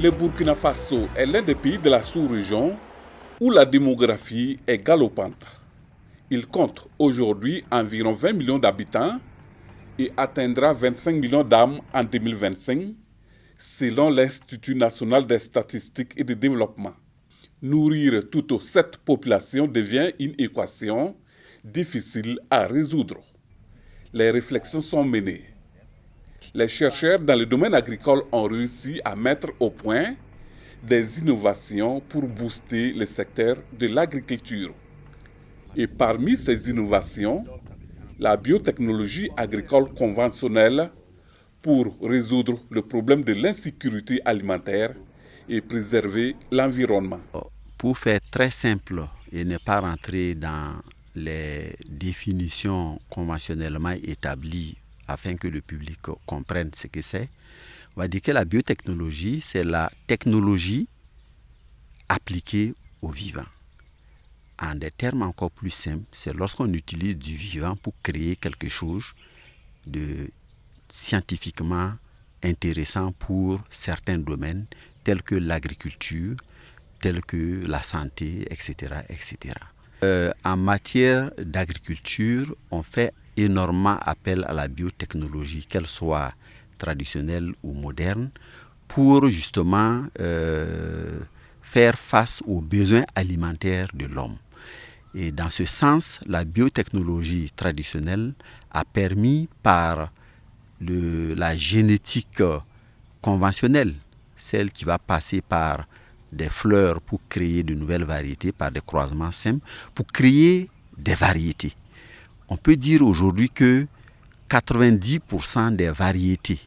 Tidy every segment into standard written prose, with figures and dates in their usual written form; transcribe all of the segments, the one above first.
Le Burkina Faso est l'un des pays de la sous-région où la démographie est galopante. Il compte aujourd'hui environ 20 millions d'habitants et atteindra 25 millions d'âmes en 2025, selon l'Institut national des statistiques et de développement. Nourrir toute cette population devient une équation difficile à résoudre. Les réflexions sont menées. Les chercheurs dans le domaine agricole ont réussi à mettre au point des innovations pour booster le secteur de l'agriculture. Et parmi ces innovations, la biotechnologie agricole conventionnelle pour résoudre le problème de l'insécurité alimentaire et préserver l'environnement. Pour faire très simple et ne pas rentrer dans les définitions conventionnellement établies afin que le public comprenne ce que c'est, on va dire que la biotechnologie, c'est la technologie appliquée au vivant. En des termes encore plus simples, c'est lorsqu'on utilise du vivant pour créer quelque chose de scientifiquement intéressant pour certains domaines, tels que l'agriculture, tels que la santé, etc. etc. En matière d'agriculture, on fait énormément appel à la biotechnologie, qu'elle soit traditionnelle ou moderne, pour justement faire face aux besoins alimentaires de l'homme. Et dans ce sens, la biotechnologie traditionnelle a permis par la génétique conventionnelle, celle qui va passer par des fleurs pour créer de nouvelles variétés, par des croisements simples, pour créer des variétés. On peut dire aujourd'hui que 90% des variétés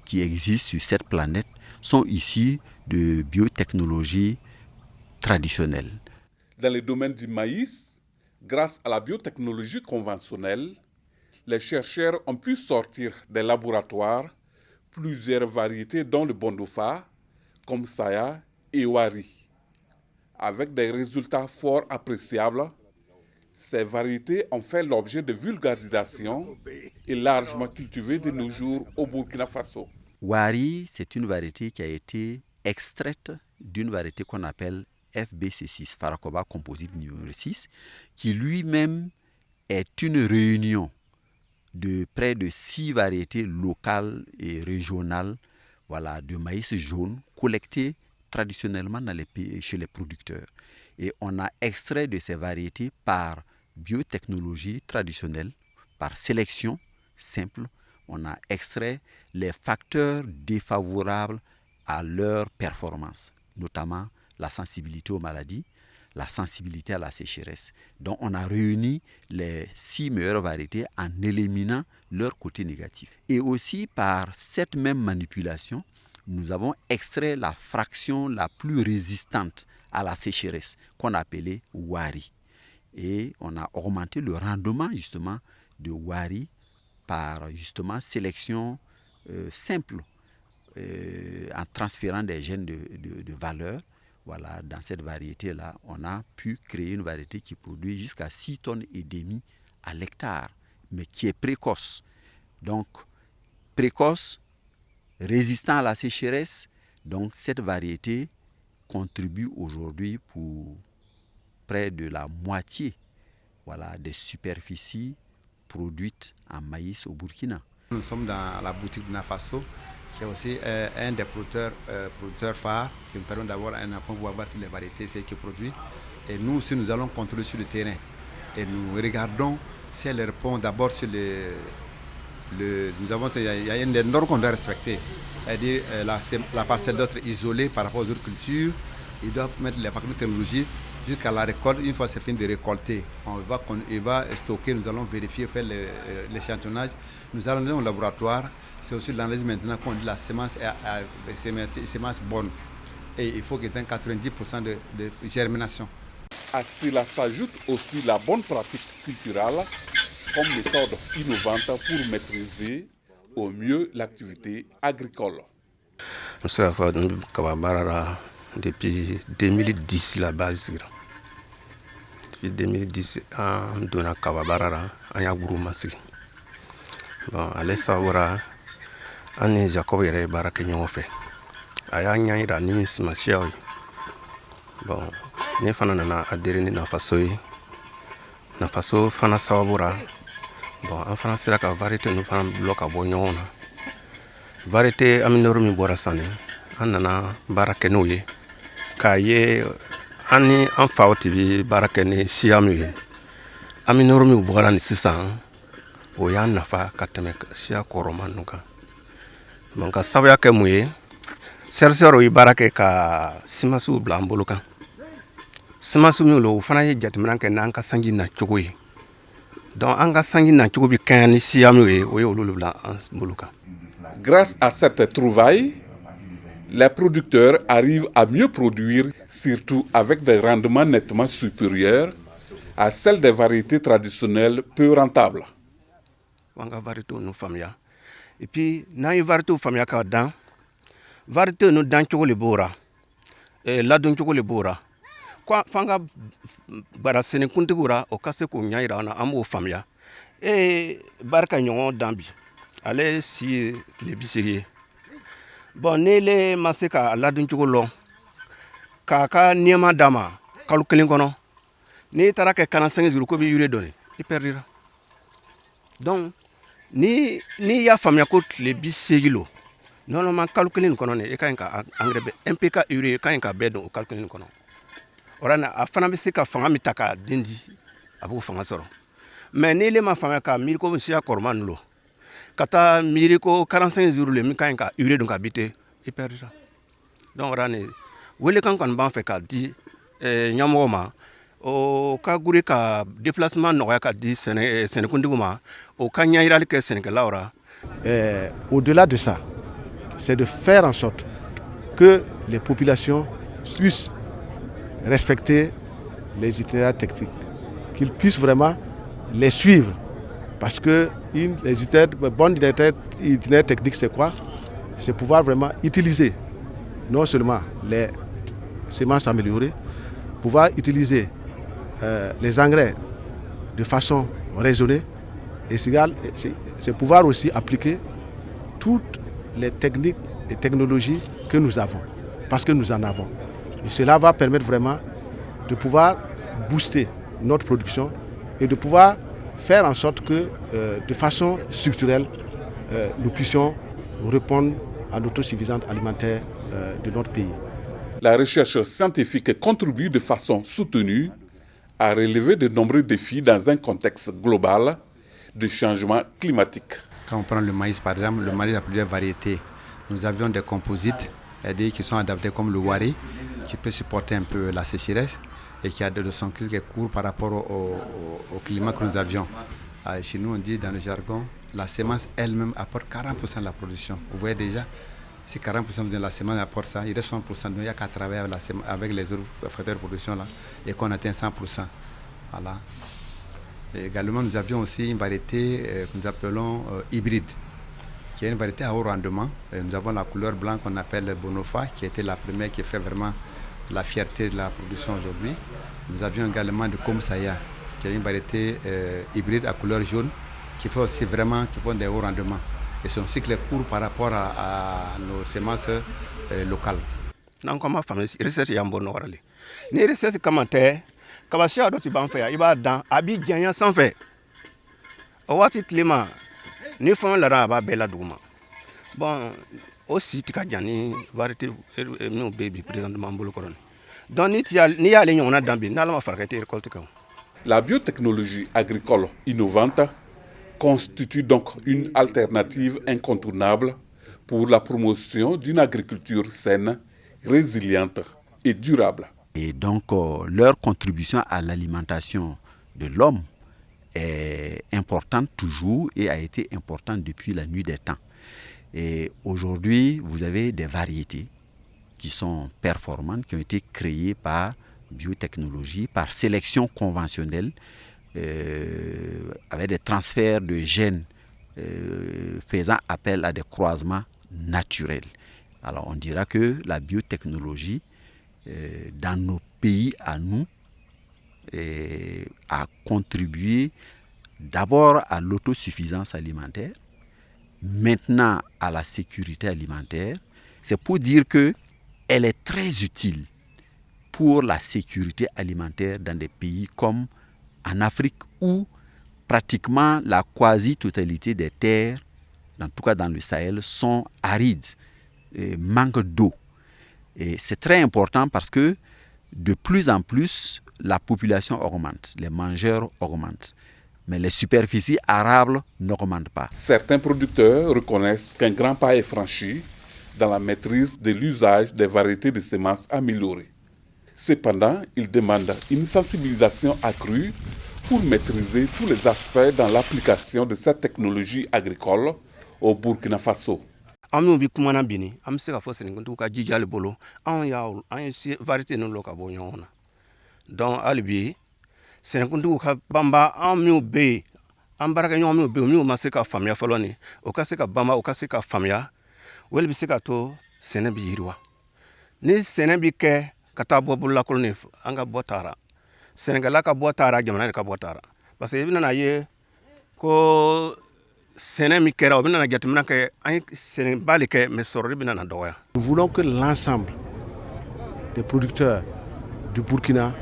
qui existent sur cette planète sont issues de biotechnologie traditionnelle. Dans le domaine du maïs, grâce à la biotechnologie conventionnelle, les chercheurs ont pu sortir des laboratoires plusieurs variétés dont le Bondofa, comme Saya et Wari. Avec des résultats fort appréciables, ces variétés ont fait l'objet de vulgarisation et largement cultivées de nos jours au Burkina Faso. Wari, c'est une variété qui a été extraite d'une variété qu'on appelle FBC6, Farakoba composite numéro 6, qui lui-même est une réunion de près de 6 variétés locales et régionales, de maïs jaune collectées traditionnellement dans les pays, chez les producteurs. Et on a extrait de ces variétés par biotechnologie traditionnelle, par sélection simple, on a extrait les facteurs défavorables à leur performance, notamment la sensibilité aux maladies, la sensibilité à la sécheresse. Donc on a réuni les 6 meilleures variétés en éliminant leur côté négatif. Et aussi par cette même manipulation, nous avons extrait la fraction la plus résistante à la sécheresse qu'on appelait Wari. Et on a augmenté le rendement justement de Wari par justement sélection simple en transférant des gènes de valeur. Dans cette variété-là, on a pu créer une variété qui produit jusqu'à 6 tonnes et demie à l'hectare, mais qui est précoce. Donc, précoce, résistant à la sécheresse. Donc, cette variété contribue aujourd'hui pour près de la moitié des superficies produites en maïs au Burkina. Nous sommes dans la boutique de Nafaso, qui est aussi un des producteurs phares qui nous permet d'avoir un appoint pour avoir toutes les variétés qui produit. Et nous aussi, nous allons contrôler sur le terrain. Et nous regardons si elle répond d'abord sur il y a une norme qu'on doit respecter. C'est-à-dire la parcelle d'autres isolée par rapport aux autres cultures. Ils doivent mettre les paquets technologiques jusqu'à la récolte. Une fois c'est fini de récolter, il va stocker, nous allons vérifier, faire l'échantillonnage. Nous allons dans le laboratoire. C'est aussi l'analyse maintenant qu'on dit la semence est semence bonne. Et il faut qu'il y ait 90% de germination. À cela s'ajoute aussi la bonne pratique culturelle comme méthode innovante pour maîtriser au mieux l'activité agricole. Depuis 2010 la base. Depuis 2010 on donna Kawabarara en Yagourmassi. Bon, allez savoir, on est Jacob et Baraké fait. a y'a ɲa yira ni simasiyaw ye. Bon, ne fana nana adhéré ni nafaso ye. Nafaso fana sababura bon an fana sera ka variété nu fana bulon ka bɔ ɲɔgɔn na. Variété aminoro min bɔra sani an nana baara kɛ n'o ye k'a ye an ni an faw tɛ bi baara kɛ ni siya min ye. Aminoro min bɔra ni sisan o y'a nafa ka tɛmɛ siya kɔrɔma ninnu kan. Donc ka sabuya kɛ mun ye chercheur ye baara kɛ ka semence bila an bolo kan. Semence min lo o fana ye jateminɛ kɛ n'an ka sanji na cogo ye. Donc an ka sanji na cogo bi kan ni siya min ye o ye olu bila an bolo kan. Grâce à cette trouvaille, les producteurs arrivent à mieux produire, surtout avec des rendements nettement supérieurs à celles des variétés traditionnelles peu rentables. Et puis, n'a eu variété famille ka dan variété no dan cogo le bora la don cogo le bora quoi fanga bara sene kuntigura o kase ko nyaira na amo famia barka nyon dambi ale si le bisiri bon nele maseka la don cogo lo ka niema dama kalu kelen kono ni taraka 45 jours ko bi yure donné i perdira. Donc ni y'a faamuya ko tile 80 lo normalement calculer nin kɔnɔ ne e ka ɲi ka engrais bɛ NPK urée ka ɲi ka bɛɛ don o calculer nin kɔnɔ. Orana a fana bɛ se ka fanga min ta ka den di a b'o fanga sɔrɔ. Mais ni le ma faamuya ka miiri ko siya kɔrɔma ninnu lo ka taa miiri ko 45 jours le min ka ɲi ka urée don ka bite i perdira. Donc orana welekan kɔni b'an fɛ ka di ɲɛmɔgɔ ma o ka guri ka déplacement nɔgɔya ka di sɛnɛkuntigiw ma o ka ɲɛyirali kɛ sɛnɛkɛlaw ra. Au-delà de ça, c'est de faire en sorte que les populations puissent respecter les itinéraires techniques, qu'ils puissent vraiment les suivre. Parce que les itinéraires techniques, c'est quoi? C'est pouvoir vraiment utiliser non seulement les semences améliorées, pouvoir utiliser les engrais de façon raisonnée, et c'est pouvoir aussi appliquer toutes les techniques et technologies que nous avons, parce que nous en avons. Et cela va permettre vraiment de pouvoir booster notre production et de pouvoir faire en sorte que, de façon structurelle, nous puissions répondre à l'autosuffisance alimentaire de notre pays. La recherche scientifique contribue de façon soutenue à relever de nombreux défis dans un contexte global de changement climatique. Quand on prend le maïs, par exemple, le maïs a plusieurs variétés. Nous avions des composites qui sont adaptés comme le wari, qui peut supporter un peu la sécheresse et qui a de son qui est court par rapport au climat que nous avions. Chez nous, on dit dans le jargon, la semence elle-même apporte 40% de la production. Vous voyez déjà, si 40% de la semence apporte ça, il reste 100%. Donc il n'y a qu'à travailler avec les autres facteurs de production là, et qu'on atteint 100%. Voilà. Et également, nous avions aussi une variété que nous appelons hybride, qui est une variété à haut rendement. Et nous avons la couleur blanche qu'on appelle Bonofa, qui était la première qui fait vraiment la fierté de la production aujourd'hui. Nous avions également de Komsaya, qui est une variété hybride à couleur jaune, qui fait aussi vraiment qui font des hauts rendements. Et son cycle est court par rapport à nos semences locales. Nan koma famille research yambo no warale. Ni research kamante kabashia do ti ban fe iba dan abi janya san fe. O wati tlema ni fon la ra ba bela duma. Bon aussi tika jani variété no baby présentement bolo koron. Donc ni ya le nyona dambi na la ma farkete récolte kan. La biotechnologie agricole innovante constitue donc une alternative incontournable pour la promotion d'une agriculture saine, résiliente et durable. Et donc, leur contribution à l'alimentation de l'homme est importante toujours et a été importante depuis la nuit des temps. Et aujourd'hui, vous avez des variétés qui sont performantes, qui ont été créées par biotechnologie, par sélection conventionnelle, avec des transferts de gènes faisant appel à des croisements naturels. Alors on dira que la biotechnologie dans nos pays à nous a contribué d'abord à l'autosuffisance alimentaire, maintenant à la sécurité alimentaire. C'est pour dire que elle est très utile pour la sécurité alimentaire dans des pays comme en Afrique où pratiquement la quasi-totalité des terres, en tout cas dans le Sahel, sont arides et manquent d'eau. Et c'est très important parce que de plus en plus, la population augmente, les mangeurs augmentent. Mais les superficies arables n'augmentent pas. Certains producteurs reconnaissent qu'un grand pas est franchi dans la maîtrise de l'usage des variétés de semences améliorées. Cependant, ils demandent une sensibilisation accrue pour maîtriser tous les aspects dans l'application de cette technologie agricole au Burkina Faso. An minnu bɛ kumana bi ni an bɛ se ka fɔ sɛnɛkuntigiw ka jija le bolo an ye varité ninnu lɔ ka bɔ ɲɔgɔn na donc hali bi sɛnɛkuntigiw ka banba an minnu bɛ yen an baarakɛɲɔgɔn minnu bɛ yen minnu ma se ka faamuya fɔlɔ ni o ka se ka banba o ka se ka faamuya o de bɛ se ka to sɛnɛ bɛ yiriwa ni sɛnɛ bɛ kɛ ka taa bɔ bololakolo ni an ka bɔ taara sɛnɛkɛla ka bɔ taara jamana de ka bɔ taara parce que i bɛna ye ko Nous voulons que l'ensemble des producteurs du Burkina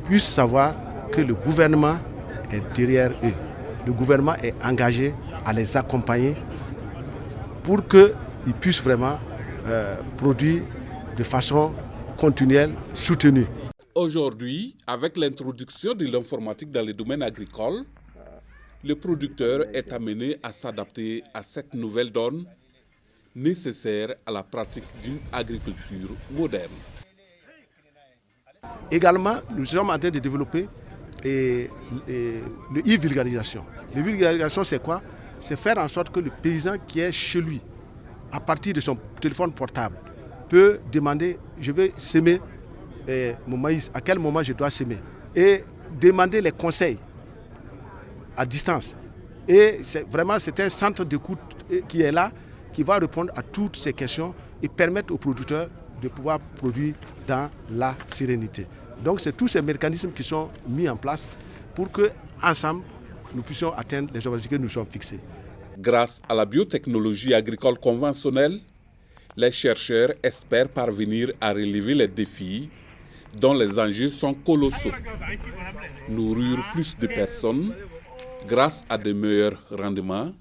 puissent savoir que le gouvernement est derrière eux. Le gouvernement est engagé à les accompagner pour qu'ils puissent vraiment produire de façon continuelle, soutenue. Aujourd'hui, avec l'introduction de l'informatique dans le domaine agricole, le producteur est amené à s'adapter à cette nouvelle donne nécessaire à la pratique d'une agriculture moderne. Également, nous sommes en train de développer le e-vulgarisation. Le vulgarisation, c'est quoi? C'est faire en sorte que le paysan qui est chez lui, à partir de son téléphone portable, peut demander, je vais semer mon maïs, à quel moment je dois semer, et demander les conseils à distance. Et c'est un centre d'écoute qui est là, qui va répondre à toutes ces questions et permettre aux producteurs de pouvoir produire dans la sérénité. Donc c'est tous ces mécanismes qui sont mis en place pour que ensemble nous puissions atteindre les objectifs que nous sommes fixés. Grâce à la biotechnologie agricole conventionnelle, les chercheurs espèrent parvenir à relever les défis dont les enjeux sont colossaux. Nourrir plus de personnes grâce à de meilleurs rendements,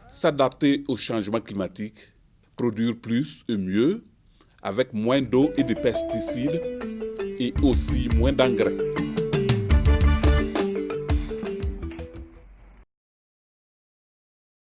s'adapter au changement climatique, produire plus et mieux, avec moins d'eau et de pesticides et aussi moins d'engrais.